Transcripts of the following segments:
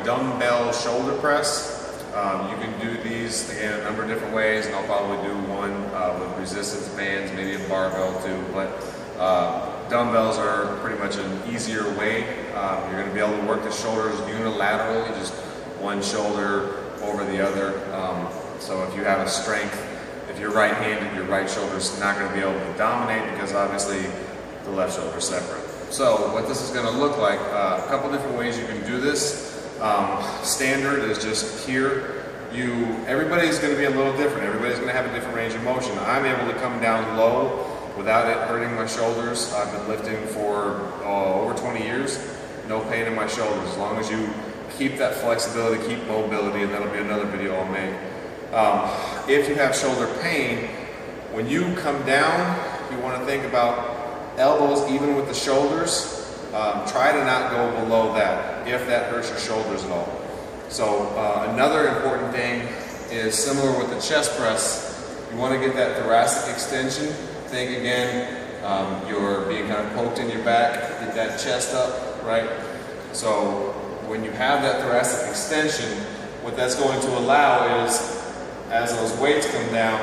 dumbbell shoulder press. You can do these, again, a number of different ways, and I'll probably do one with resistance bands, maybe a barbell too, but dumbbells are pretty much an easier way. You're going to be able to work the shoulders unilaterally, just one shoulder over the other. So if you have a strength, if you're right-handed, your right shoulder is not going to be able to dominate because obviously the left shoulder is separate. So what this is going to look like, a couple different ways you can do this. Standard is just here. Everybody's going to be a little different. Everybody's going to have a different range of motion. I'm able to come down low without it hurting my shoulders. I've been lifting for over 20 years. No pain in my shoulders. As long as you keep that flexibility, keep mobility, and that'll be another video I'll make. If you have shoulder pain, when you come down, you want to think about elbows even with the shoulders. Try to not go below that if that hurts your shoulders at all. So another important thing is similar with the chest press. You want to get that thoracic extension. Think again, you're being kind of poked in your back, get that chest up, right? So when you have that thoracic extension, what that's going to allow is, as those weights come down,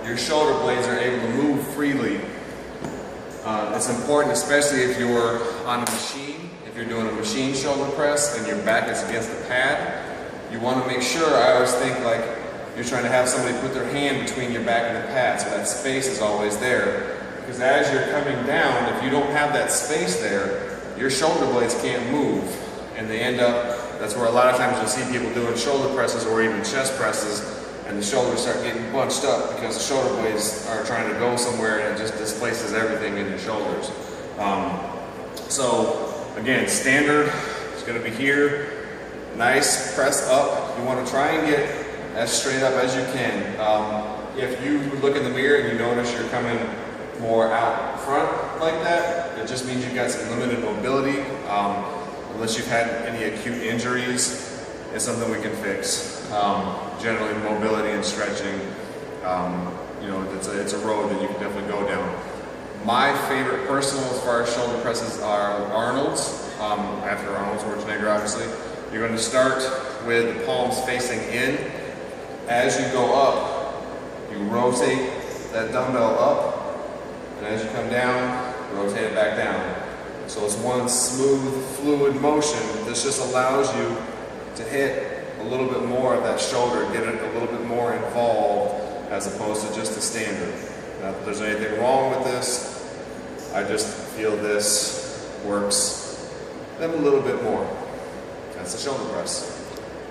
your shoulder blades are able to move freely. It's important, especially if you're on a machine, if you're doing a machine shoulder press and your back is against the pad, you want to make sure, I always think like you're trying to have somebody put their hand between your back and the pad so that space is always there. Because as you're coming down, if you don't have that space there, your shoulder blades can't move. And they end up, that's where a lot of times you'll see people doing shoulder presses or even chest presses, and the shoulders start getting bunched up because the shoulder blades are trying to go somewhere and it just displaces everything in your shoulders. So again, standard is going to be here. Nice press up. You want to try and get as straight up as you can. If you look in the mirror and you notice you're coming more out front like that, it just means you've got some limited mobility. Unless you've had any acute injuries, it's something we can fix. Generally, mobility and stretching, you know, it's a road that you can definitely go down. My favorite personal as far as shoulder presses are Arnold's, after Arnold Schwarzenegger, obviously. You're going to start with the palms facing in. As you go up, you rotate that dumbbell up, and as you come down, rotate it back down. So it's one smooth, fluid motion. This just allows you to hit a little bit more of that shoulder, get it a little bit more involved as opposed to just the standard. Not that there's anything wrong with this, I just feel this works them a little bit more. That's the shoulder press.